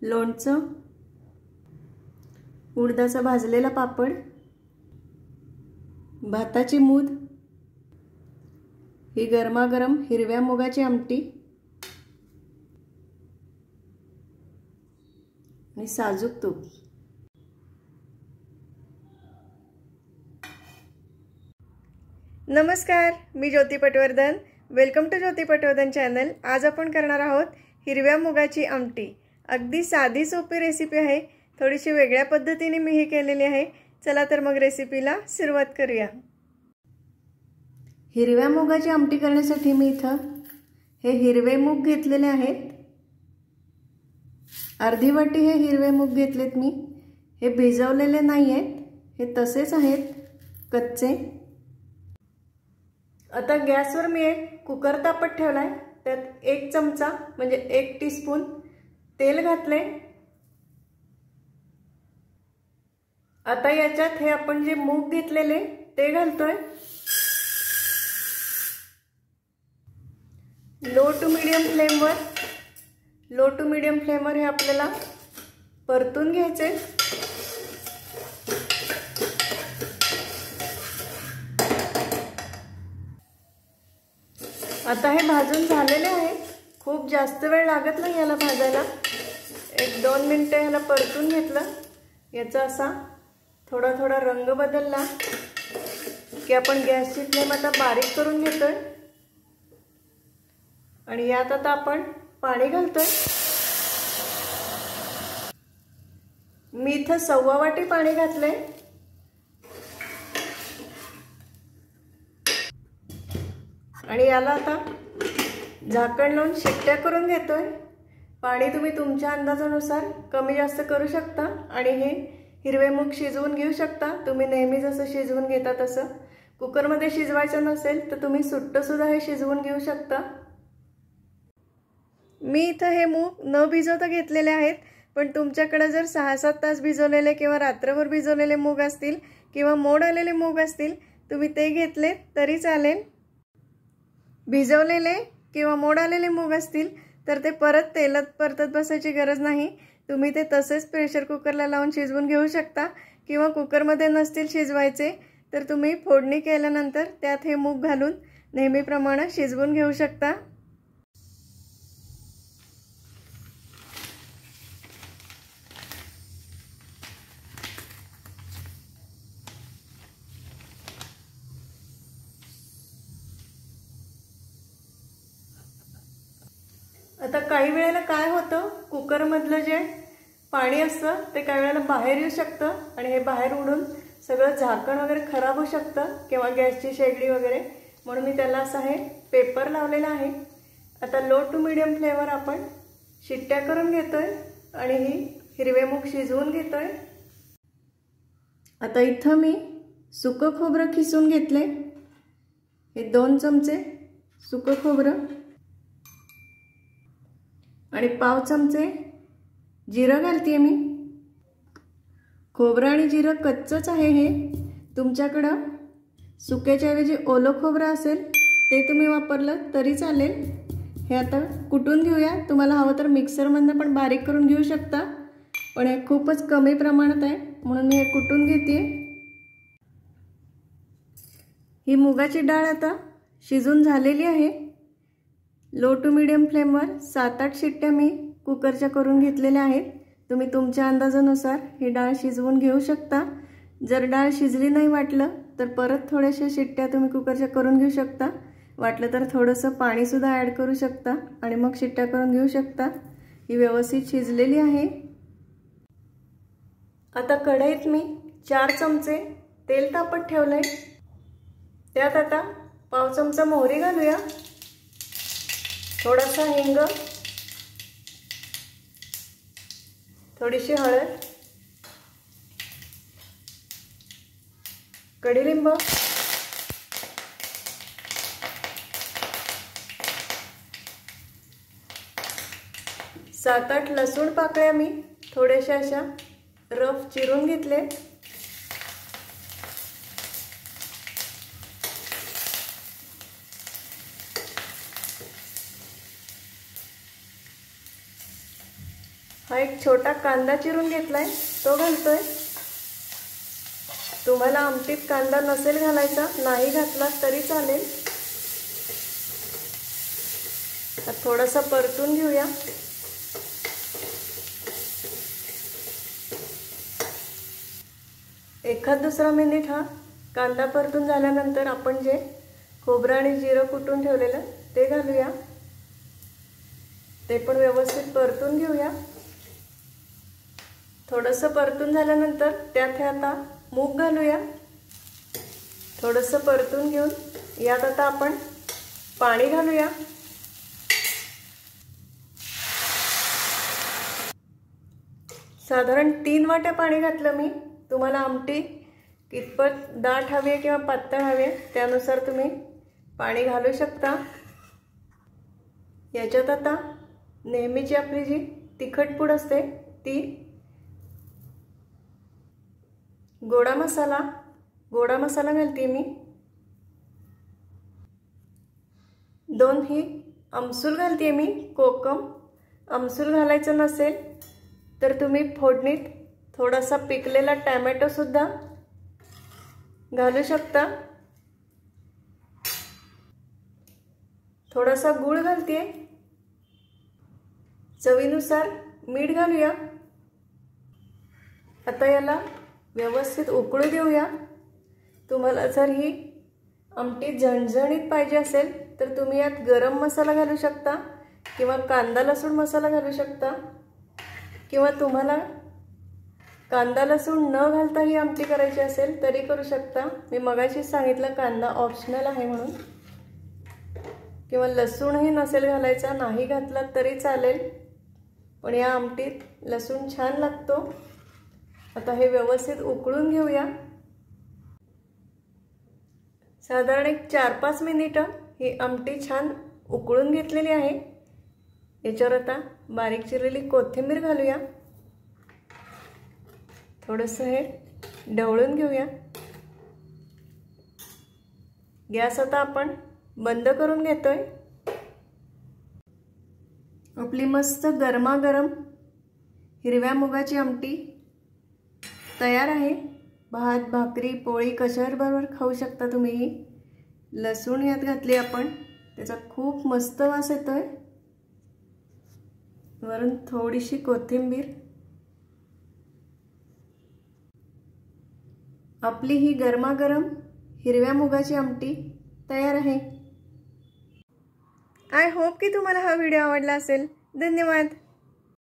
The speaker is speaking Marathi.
लोणचं, उडदाचा भाजलेला पापड, भाताची मूद, ही गरमागरम हिरव्या मुगाची आमटी आणि साजूक तूप। नमस्कार, मी Jyoti Patwardhan. Welcome to Jyoti Patwardhan channel. आज आपण करणार आहोत हिरव्या मुगाची आमटी। अगदी साधी सोपी रेसिपी आहे, थोडीशी वेगळ्या पद्धतीने मी ही केलेली आहे। चला तर मग रेसिपीला सुरुवात करूया। हिरव्या मुगाची आमटी करण्यासाठी मी इथं हे हिरवे मूग घेतलेले आहेत। अर्धी वाटी हे हिरवे मूग घेतलेत मी। हे भिजवलेले नाही आहेत, हे तसेच आहेत कच्चे। आता गॅसवर मी एक कुकर तापत ठेवलाय, त्यात 1 चमचा म्हणजे 1 टीस्पून तेल घातले। आता याच्यात हे आपण जे मूग घेतलेले ते घालतोय। लो टू मीडियम फ्लेमवर हे आपल्याला परतून घ्यायचे। आता हे भाजून झालेले आहे, खूप जास्त वेळ लागत नाही याला भाजायला। 1-2 मिनिटे याला परतून घेतलं। याचा असा थोडा थोडा रंग बदलला की आपण गॅसची फ्लेम आता बारीक करून घेतोय आणि यात आता आपण पाणी घालतोय। मी इथं 1.25 वाटी पाणी घातलंय आणि याला आता झाकण लावून शिट्ट्या करून घेतोय। पाणी तुम्ही तुमच्या अंदाजानुसार कमी जास्त करू शकता आणि हे हिरवे मूग शिजवून घेऊ शकता। तुम्ही नेहमी जसं शिजवून घेता तसं। कुकरमध्ये शिजवायचं नसेल तर तुम्ही सुट्ट सुद्धा हे शिजवून घेऊ शकता। मी इथं हे मूग न भिजवता घेतलेले आहेत, पण तुमच्याकडे जर 6-7 तास भिजवलेले किंवा रात्रभर भिजवलेले मूग असतील किंवा मोड आलेले मूग असतील, तुम्ही ते घेतले तरी चालेल। भिजवलेले किंवा मोड आलेले मूग असतील तर ते परत तेलात परतत बसायची गरज नाही। तुम्ही ते तसेच प्रेशर कुकरला लावून शिजवून घेऊ शकता किंवा कुकरमध्ये नसतील शिजवायचे तर तुम्ही फोडणी केल्यानंतर त्यात हे मूग घालून नेहमीप्रमाणे शिजवून घेऊ शकता। आता काही वेळेला काय होतं, कुकर मधलं जे पाणी असतं ते काही वेळेला बाहेर येऊ शकतं आणि हे बाहेर उडून सगळं झाकण वगैरे खराब होऊ शकतं किंवा गॅसची शेगडी वगैरे, म्हणून मी त्याला असं हे पेपर लावलेला आहे। आता लो टू मीडियम फ्लेमवर आपण शिट्ट्या करून घेतोय आणि ही हिरवे मूग शिजवून घेतोय। आता इथं मी सुकं खोबरं खिसून घेतले, हे 2 चमचे सुकं खोबरं आणि 1/2 चमचे जिरं घालते मी। खोबरं आणि जिरं कच्चंच आहे हे। तुमच्याकडं सुक्याच्या ऐवजी ओलं खोबरं असेल ते तुम्ही वापरलं तरी चालेल। हे आता कुटून घेऊया। तुम्हाला हवं तर मिक्सरमधनं पण बारीक करून घेऊ शकता, पण हे खूपच कमी प्रमाणात आहे म्हणून मी हे कुटून घेते। ही मुगाची डाळ आता शिजून झालेली आहे। लो टू मीडियम फ्लेमवर 7-8 शिट्ट्या मी कुकरच्या करून घेतलेल्या आहेत। तुम्ही तुमच्या अंदाजानुसार ही डाळ शिजवून घेऊ शकता। जर डाळ शिजली नाही वाटलं तर परत थोड्याशा शिट्ट्या तुम्ही कुकरच्या करून घेऊ शकता। वाटलं तर थोडंसं पाणी सुद्धा ॲड करू शकता आणि मग शिट्ट्या करून घेऊ शकता। ही व्यवस्थित शिजलेली आहे। आता कढईत मी 4 चमचे तेल तापत ठेवलंय, त्यात आता 1/2 चमचा मोहरी घालूया, थोडासा हिंग, थोडीशी हळद, कढीलिंब, 7-8 लसूण पाकळ्या मी थोड्याशा अशा रफ चिरून घेतले। हा एक छोटा कांदा चिरून घेतलाय, तो घालतोय। तुम्हाला आमटीत कांदा नसेल घालायचा, नाही घातला तरी चालेल। थोडासा परतून घेऊया। एखाद दुसरा मिनिट हा कांदा परतून झाल्यानंतर आपण जे खोबरं आणि जिरं कुटून ठेवलेलं ते घालूया। ते पण व्यवस्थित परतून घेऊया। थोडंसं परतून झाल्यानंतर त्यात आता मूग घालूया। थोडंसं परतून घेऊन यात आता आपण पाणी घालूया। साधारण 3 वाट्या पाणी घातलं मी। तुम्हाला आमटी कितपत दाट हवी आहे किंवा पातळ हवी आहे त्यानुसार तुम्ही पाणी घालू शकता। याच्यात आता नेहमीची आपली जी तिखट पूड असते ती, गोडा मसाला घालते मी। 2 ही आमसूल घालते मी, कोकम। आमसूल घालायचं नसेल तर तुम्ही फोडणीत थोडासा पिकलेला टोमॅटो सुद्धा घालू शकता। थोडासा गूळ घालते। चवीनुसार मीठ घालूया। आता याला व्यवस्थित उकळू देऊया। तुम्हाला जर ही आमटी झणझणीत पाहिजे असेल तर तुम्ही यात गरम मसाला घालू शकता किंवा कांदा लसूण मसाला घालू शकता, किंवा तुम्हाला कांदा लसूण न घालता ही आमटी करायची असेल तरी करू शकता। मी मगाशीच सांगितलं कांदा ऑप्शनल आहे म्हणून, किंवा लसूणही नसेल घालायचा, नाही घातला तरी चालेल, पण या आमटीत लसूण छान लागतो। आता हे व्यवस्थित उकळून घेऊया। साधारण एक 4-5 मिनिटं ही आमटी छान उकळून घेतलेली आहे। याच्यावर आता बारीक चिरलेली कोथिंबीर घालूया। थोडंसं हे ढवळून घेऊया। गॅस आता आपण बंद करून घेतोय। आपली मस्त गरमागरम हिरव्या मुगाची आमटी तयार आहे। भात, भाकरी, पोळी कशाबरोबर खाऊ शकता तुम्ही। लसूण यात घातली आपण, त्याचा खूप मस्त वास येतोय। वरून थोडीशी कोथिंबीर। आपली ही गरमागरम हिरव्या मुगाची आमटी तयार आहे। आय होप की तुम्हाला हा व्हिडिओ आवडला असेल। धन्यवाद।